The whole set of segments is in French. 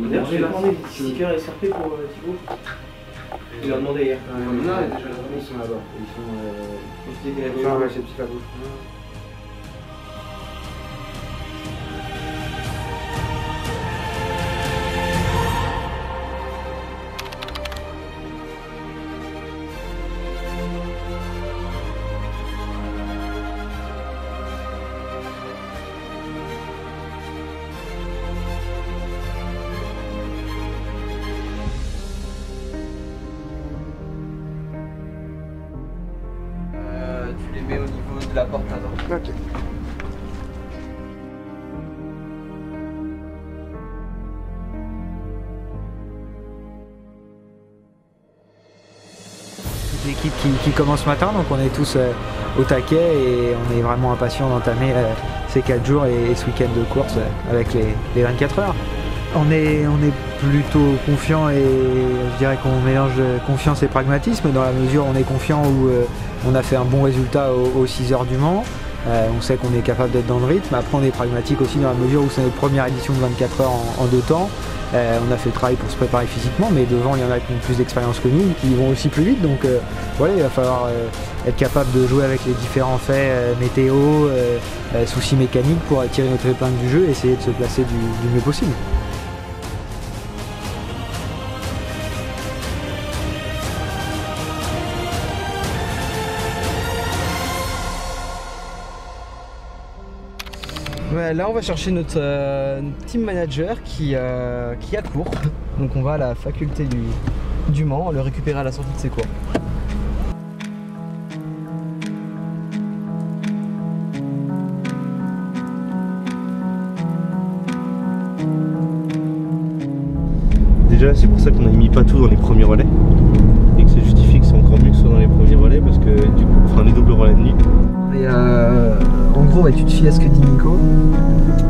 D'ailleurs, je vais leur demander si sticker SRP pour Thibaut. Je vais leur demander hier. Non, déjà, ils sont là-bas. Ils sont dans la petite labo. Tu les mets au niveau de la porte là-dedans. Ok. Toute l'équipe qui commence ce matin, donc on est tous au taquet et on est vraiment impatients d'entamer ces 4 jours et ce week-end de course avec les 24 heures. On est plutôt confiant et je dirais qu'on mélange confiance et pragmatisme dans la mesure où on est confiant où on a fait un bon résultat aux 6 heures du Mans. On sait qu'on est capable d'être dans le rythme. Après on est pragmatique aussi dans la mesure où c'est notre première édition de 24 heures en 2 temps. On a fait le travail pour se préparer physiquement, mais devant il y en a qui ont plus d'expérience que nous, qui vont aussi plus vite. Donc voilà, il va falloir être capable de jouer avec les différents faits météo, soucis mécaniques pour tirer notre épingle du jeu et essayer de se placer du mieux possible. Ouais, là on va chercher notre team manager qui a cours. Donc on va à la faculté du Mans, le récupérer à la sortie de ses cours. Déjà c'est pour ça qu'on a mis pas tout dans les premiers relais et que ça justifie que c'est encore mieux que ce soit dans les premiers relais parce que du coup, enfin les doubles relais de nuit. Et en gros, ouais, tu te fies à ce que dit Nico.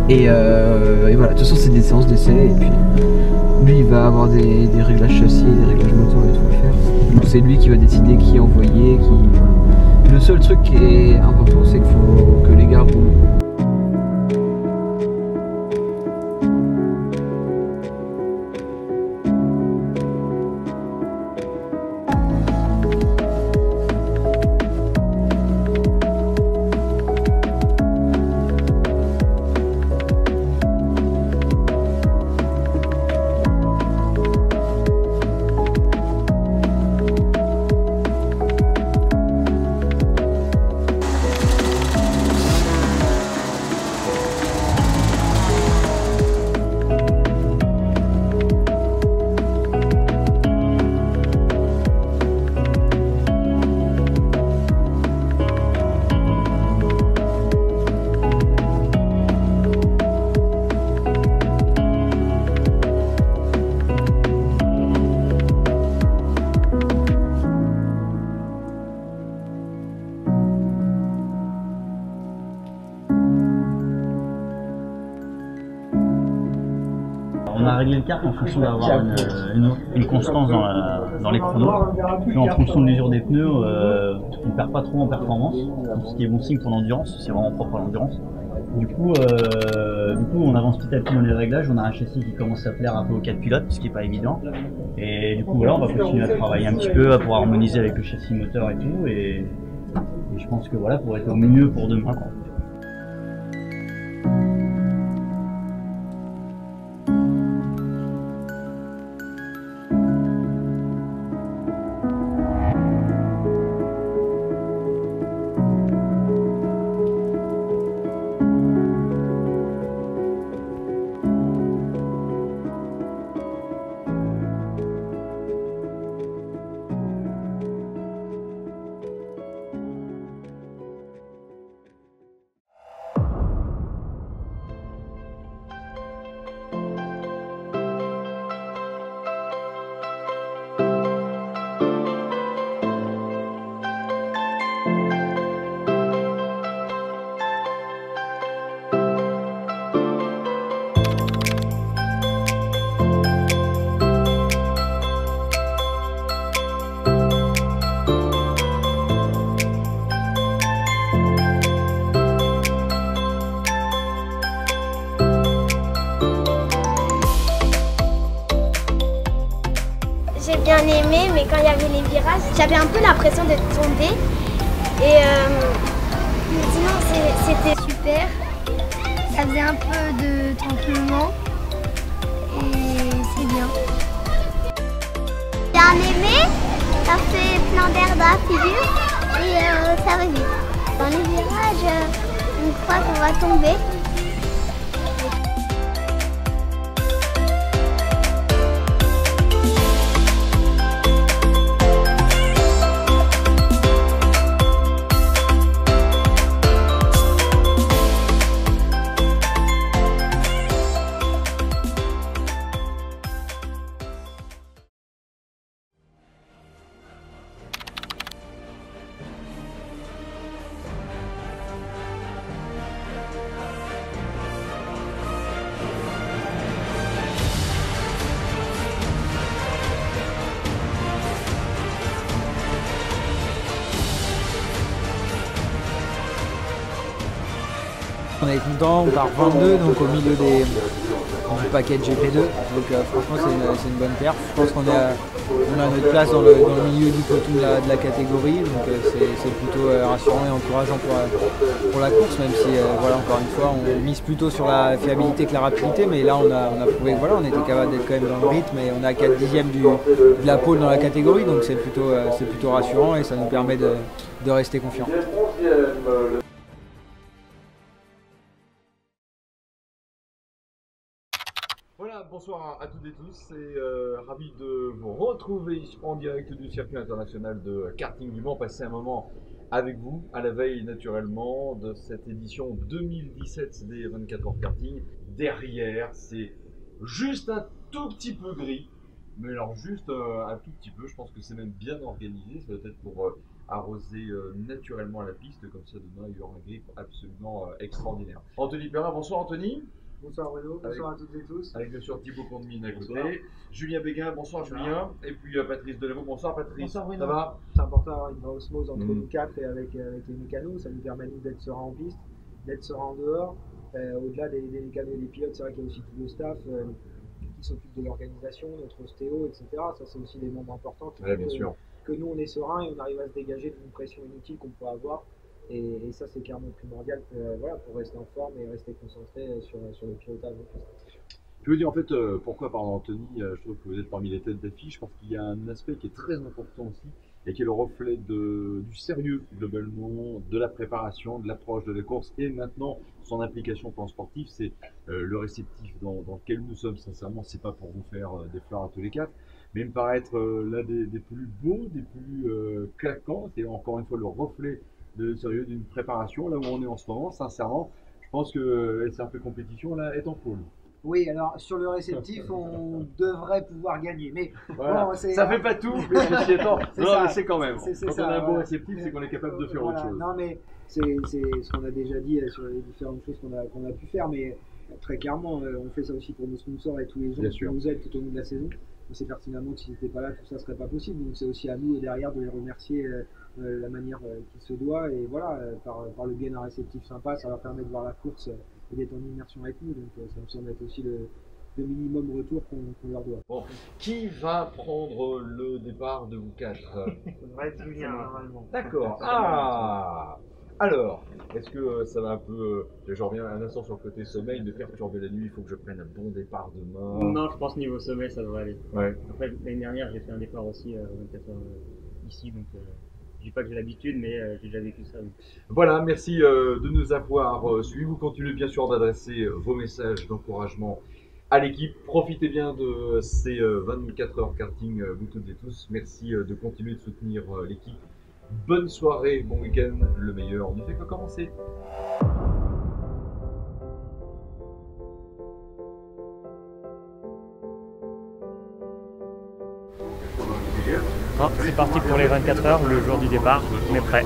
Et voilà, de toute façon, c'est des séances d'essai. Et puis, lui, il va avoir des réglages châssis, des réglages moteur et tout à faire. Donc, c'est lui qui va décider qui est envoyé. Le seul truc qui est important, c'est qu'il faut que les gars roulent. On a réglé le kart en fonction d'avoir une constance dans les chronos. Puis en fonction de l'usure des pneus, on ne perd pas trop en performance, ce qui est bon signe pour l'endurance, c'est vraiment propre à l'endurance. Du coup, on avance petit à petit dans les réglages, on a un châssis qui commence à plaire un peu aux 4 pilotes, ce qui n'est pas évident. Et du coup, voilà, on va continuer à travailler un petit peu, à pouvoir harmoniser avec le châssis moteur et tout. Et je pense que voilà, pour être au mieux pour demain, quoi. j'ai bien aimé, mais quand il y avait les virages, j'avais un peu l'impression de tomber. Et sinon, c'était super. Ça faisait un peu de tremblement et c'est bien. J'ai bien aimé, ça fait plein d'air dans la figure et ça va vite. Dans les virages, on croit qu'on va tomber. On est content, on part 22 donc au milieu du paquet de GP2, donc franchement c'est une bonne perf. Je pense qu'on a notre place dans le milieu du peloton de la catégorie, donc c'est plutôt rassurant et encourageant pour la course, même si voilà, encore une fois on mise plutôt sur la fiabilité que la rapidité, mais là on a prouvé que voilà, on était capable d'être quand même dans le rythme et on a 4 dixièmes de la pole dans la catégorie, donc c'est plutôt rassurant et ça nous permet de rester confiants. Voilà, bonsoir à toutes et tous et ravi de vous retrouver en direct du circuit international de karting du Mans, passer un moment avec vous à la veille naturellement de cette édition 2017 des 24 heures karting. Derrière, c'est juste un tout petit peu gris, mais alors juste un tout petit peu, je pense que c'est même bien organisé, ça doit être pour arroser naturellement la piste, comme ça demain il y aura un grip absolument extraordinaire. Anthony Perrin, bonsoir Anthony. Bonsoir Bruno, bonsoir à toutes et tous. Avec bien sûr Thibaut Condemine à côté. Julien Béguin, bonsoir Julien. Et puis Patrice Delavaux, bonsoir Patrice. Bonsoir Bruno. Ça va? C'est important d'avoir une vraie osmose entre nous quatre et avec les mécanos. Ça nous permet d'être serein en piste, d'être serein en dehors. Au-delà des mécanos et des pilotes, c'est vrai qu'il y a aussi tout le staff qui s'occupe de l'organisation, notre ostéo, etc. Ça c'est aussi des membres importants qui font que nous on est serein et on arrive à se dégager d'une pression inutile qu'on peut avoir. Et ça, c'est clairement primordial voilà, pour rester en forme et rester concentré sur le pilotage. Je veux dire, en fait, pourquoi parler d'Anthony, je trouve que vous êtes parmi les têtes d'affiche, parce qu'il y a un aspect qui est très important aussi, et qui est le reflet du sérieux, globalement, de la préparation, de l'approche de la course, et maintenant, son implication pour le sportif, c'est le réceptif dans lequel nous sommes, sincèrement, c'est pas pour vous faire des fleurs à tous les quatre, mais me paraît être l'un des plus beaux, des plus claquants, c'est encore une fois le reflet de sérieux d'une préparation, là où on est en ce moment, sincèrement, je pense que SRP Compétition là est en pôle. Oui, alors sur le réceptif, on devrait pouvoir gagner, mais voilà. Bon, ça fait pas tout, mais c'est quand même. Quand on a un bon réceptif, c'est qu'on est capable de faire autre chose. Non, mais c'est ce qu'on a déjà dit sur les différentes choses qu'on a pu faire, mais très clairement, on fait ça aussi pour nos sponsors et tous les gens qui nous aident tout au long de la saison. On sait pertinemment que s'ils n'étaient pas là, tout ça ne serait pas possible. Donc c'est aussi à nous derrière de les remercier de la manière qui se doit. Et voilà, par le biais d'un réceptif sympa, ça leur permet de voir la course et d'être en immersion avec nous. Donc ça me semble être aussi le minimum retour qu'on leur doit. Bon, qui va prendre le départ de vous quatre? Ça devrait être Julien normalement. D'accord. Ah. Alors, est-ce que ça va un peu, je reviens un instant sur le côté sommeil, de perturber la nuit, il faut que je prenne un bon départ demain? Non, je pense niveau sommeil, ça devrait aller. Ouais. Après, l'année dernière, j'ai fait un départ aussi 24 heures ici, donc je dis pas que j'ai l'habitude, mais j'ai déjà vécu ça. Donc. Voilà, merci de nous avoir suivis. Vous continuez bien sûr d'adresser vos messages d'encouragement à l'équipe. Profitez bien de ces 24 heures karting, vous toutes et tous. Merci de continuer de soutenir l'équipe. Bonne soirée, bon week-end, le meilleur ne fait que commencer. Bon, c'est parti pour les 24 heures, le jour du départ, on est prêt.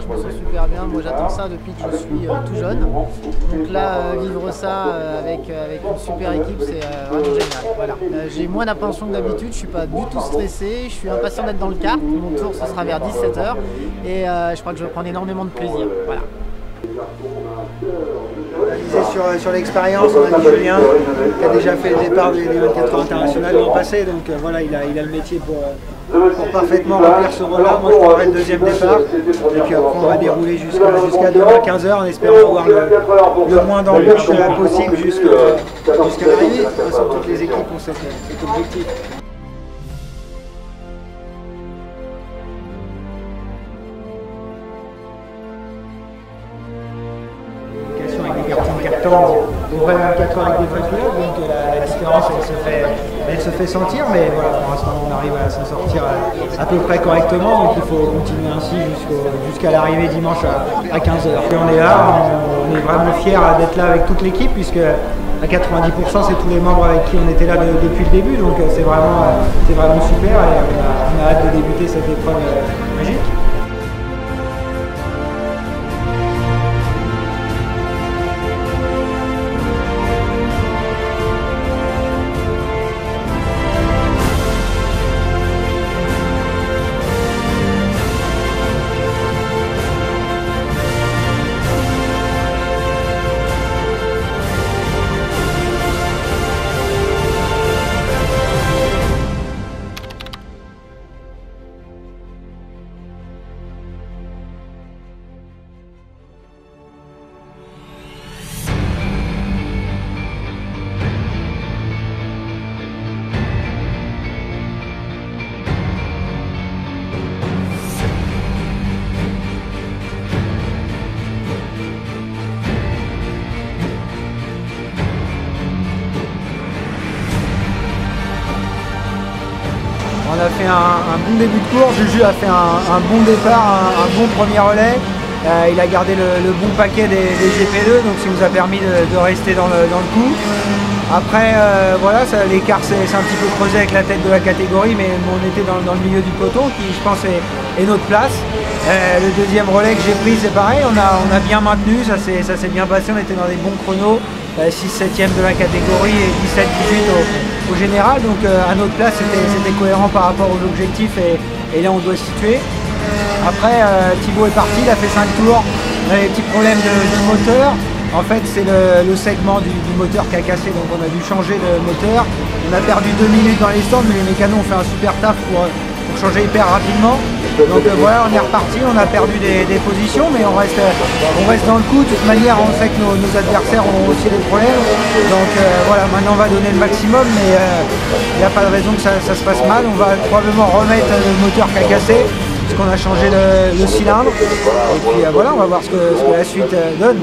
Je me sens super bien, moi j'attends ça depuis que je suis tout jeune. Donc là, vivre ça avec une super équipe, c'est vraiment génial. Voilà. J'ai moins d'appréhension que d'habitude, je suis pas du tout stressé, je suis impatient d'être dans le kart. Mon tour ce sera vers 17 h et je crois que je vais prendre énormément de plaisir. Voilà. Sur l'expérience, on a dit Julien qui a déjà fait le départ des 24 heures internationales l'an passé, donc voilà, il a le métier pour parfaitement remplir ce rôle-là. Moi je prendrai le deuxième départ et puis après on va dérouler jusqu'à demain 15 h en espérant avoir le moins d'embûches possible jusqu'à l'arrivée. De toute façon toutes les équipes ont cet objectif. On va 24 heures avec des vrais pilotes, donc la différence elle se fait sentir, mais voilà, pour l'instant on arrive à s'en sortir à peu près correctement, donc il faut continuer ainsi jusqu'à l'arrivée dimanche à 15 h. Et on est là, on est vraiment fiers d'être là avec toute l'équipe, puisque à 90% c'est tous les membres avec qui on était là depuis le début, donc c'est vraiment super et on a hâte de débuter cette épreuve magique. On a fait un bon début de course, Juju a fait un bon départ, un bon premier relais. Il a gardé le bon paquet des GP2, donc ça nous a permis de rester dans le coup. Après, voilà, l'écart s'est un petit peu creusé avec la tête de la catégorie, mais on était dans le milieu du peloton, qui je pense est notre place. Le deuxième relais que j'ai pris, c'est pareil, on a bien maintenu, ça s'est bien passé, on était dans des bons chronos, 6/7e de la catégorie et 17-18 au général, donc à notre place c'était cohérent par rapport aux objectifs et là on doit se situer. Après Thibaut est parti, il a fait 5 tours, on a des petits problèmes de moteur. En fait c'est le segment du moteur qui a cassé, donc on a dû changer le moteur. On a perdu 2 minutes dans les stands, mais les mécanos ont fait un super taf pour changer hyper rapidement. Donc voilà, on est reparti, on a perdu des positions, mais on reste dans le coup. De toute manière, on sait que nos adversaires ont aussi des problèmes. Donc voilà, maintenant on va donner le maximum, mais il n'y a pas de raison que ça se passe mal. On va probablement remettre le moteur qui a cassé, puisqu'on a changé le cylindre. Et puis voilà, on va voir ce que la suite donne.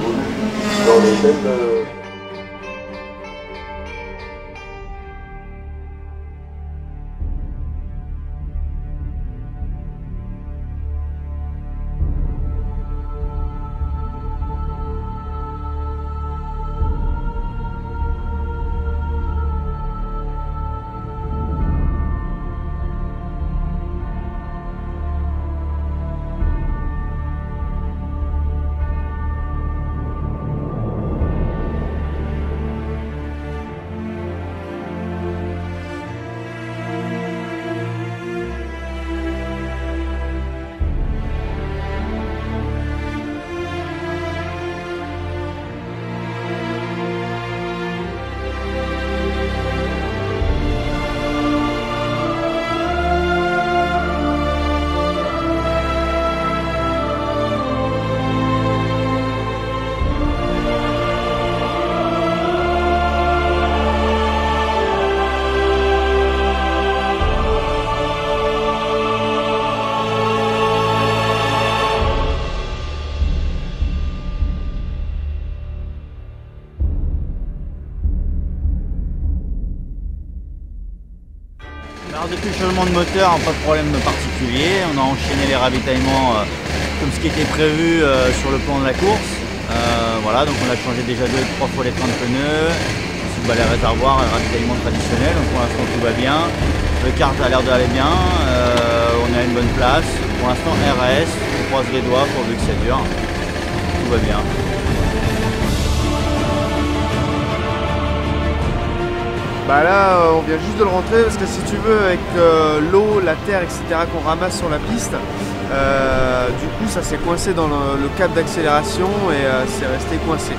Alors depuis le changement de moteur, pas de problème particulier. On a enchaîné les ravitaillements comme ce qui était prévu sur le plan de la course. Voilà, donc on a changé déjà 2-3 fois les trains de pneus, ensuite les réservoirs et ravitaillement traditionnel, donc pour l'instant tout va bien. Le kart a l'air d'aller bien, on a une bonne place. Pour l'instant RS, on croise les doigts pourvu que ça dure. Tout va bien. Bah là on vient juste de le rentrer parce que si tu veux avec l'eau, la terre etc qu'on ramasse sur la piste, du coup ça s'est coincé dans le câble d'accélération et c'est resté coincé.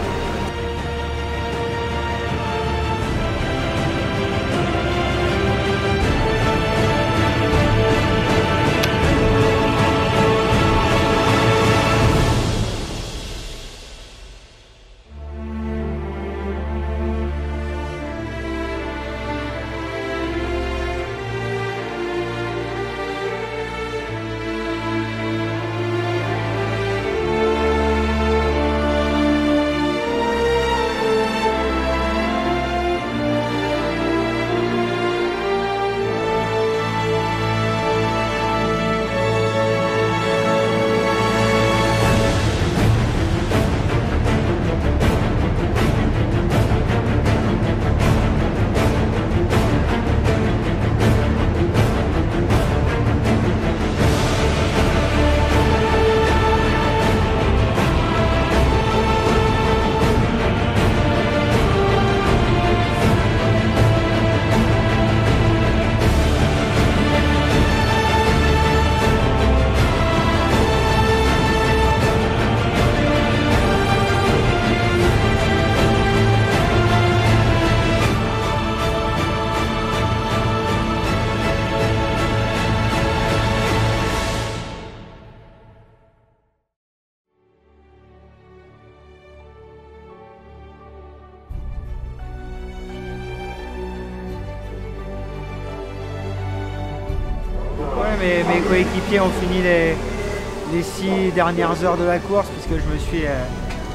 Mes coéquipiers ont fini les 6 dernières heures de la course puisque je me suis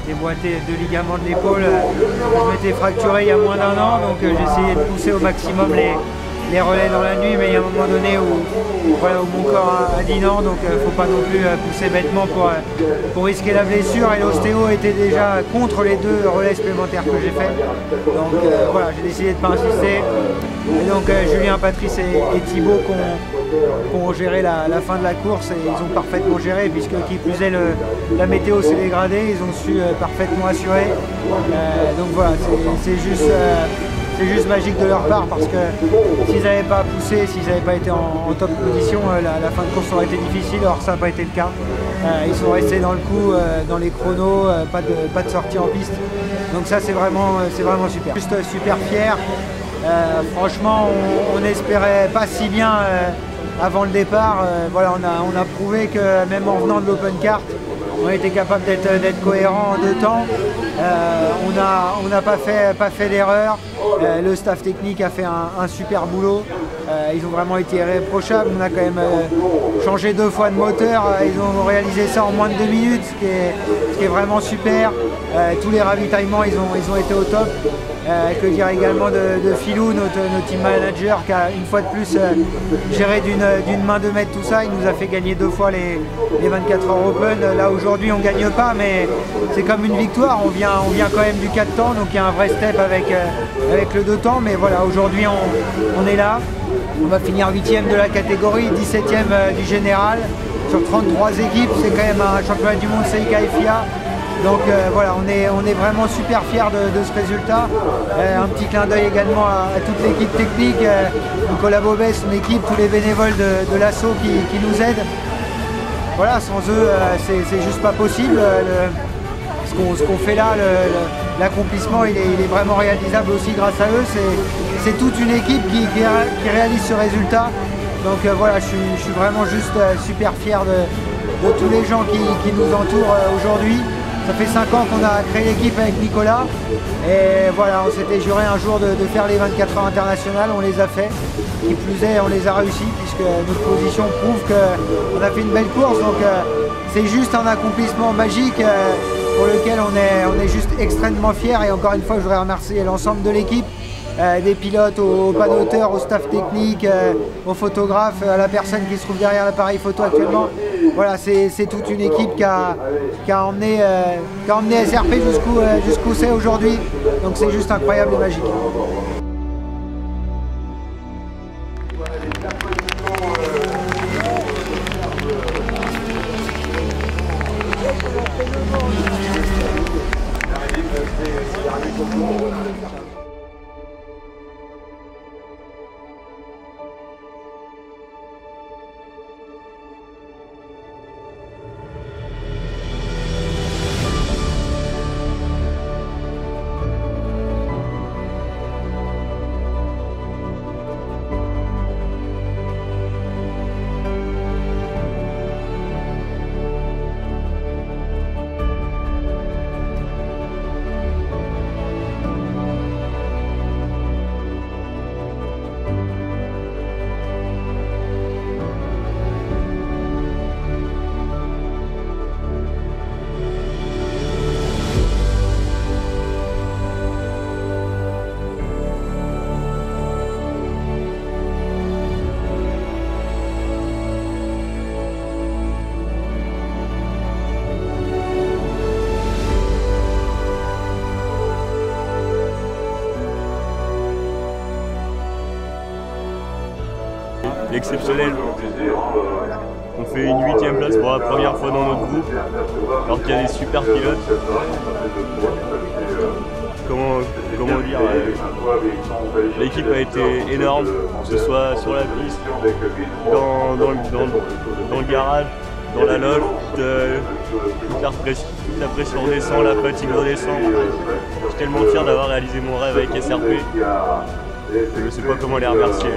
déboîté 2 ligaments de l'épaule. Je m'étais fracturé il y a moins d'1 an, donc j'ai essayé de pousser au maximum les relais dans la nuit, mais il y a un moment donné où mon corps a dit non, donc il ne faut pas non plus pousser bêtement pour risquer la blessure, et l'ostéo était déjà contre les 2 relais supplémentaires que j'ai fait. Donc voilà, j'ai décidé de ne pas insister. Et donc Julien, Patrice et Thibaut qui ont géré la fin de la course, et ils ont parfaitement géré, puisque qui plus est la météo s'est dégradée, ils ont su parfaitement assurer. Donc voilà, c'est juste magique de leur part, parce que s'ils n'avaient pas poussé, s'ils n'avaient pas été en top position, la fin de course aurait été difficile. Or ça n'a pas été le cas. Ils sont restés dans le coup, dans les chronos, pas de sortie en piste. Donc ça c'est vraiment super. Juste super fier. Franchement on n'espérait pas si bien avant le départ. Voilà, on a prouvé que même en venant de l'open kart, on était capable d'être cohérent en 2 temps. On n'a pas fait d'erreur. Le staff technique a fait un super boulot. Ils ont vraiment été irréprochables. On a quand même changé 2 fois de moteur. Ils ont réalisé ça en moins de 2 minutes, ce qui est vraiment super. Tous les ravitaillements, ils ont été au top. Que dire également de Philou, notre team manager, qui a une fois de plus géré d'une main de maître tout ça. Il nous a fait gagner 2 fois les 24 heures open. Là aujourd'hui on ne gagne pas, mais c'est comme une victoire. On vient quand même du 4 temps, donc il y a un vrai step avec le 2 temps. Mais voilà, aujourd'hui on est là. On va finir 8e de la catégorie, 17e du général. Sur 33 équipes, c'est quand même un championnat du monde Seika FIA. Donc voilà, on est vraiment super fiers de ce résultat. Un petit clin d'œil également à toute l'équipe technique, Nicolas Bobet, son équipe, tous les bénévoles de l'assaut qui nous aident. Voilà, sans eux, c'est juste pas possible. Ce qu'on fait là, l'accomplissement, il est vraiment réalisable aussi grâce à eux. C'est toute une équipe qui réalise ce résultat. Donc voilà, je suis vraiment juste super fier de tous les gens qui nous entourent aujourd'hui. Ça fait 5 ans qu'on a créé l'équipe avec Nicolas, et voilà, on s'était juré un jour de faire les 24 heures internationales, on les a fait. Qui plus est, on les a réussi, puisque notre position prouve qu'on a fait une belle course. Donc c'est juste un accomplissement magique pour lequel on est juste extrêmement fiers. Et encore une fois, je voudrais remercier l'ensemble de l'équipe des pilotes aux panneauteurs, au staff technique, aux photographes, à la personne qui se trouve derrière l'appareil photo actuellement. Voilà, c'est toute une équipe qui a emmené SRP jusqu'où c'est aujourd'hui. Donc c'est juste incroyable et magique. Exceptionnel. On fait une 8e place pour la première fois dans notre groupe, alors qu'il y a des super pilotes. Comment dire, l'équipe a été énorme, que ce soit sur la piste, dans le garage, dans la loge, toute la pression redescend, la fatigue redescend. Je suis tellement fier d'avoir réalisé mon rêve avec SRP. Je ne sais pas comment les remercier.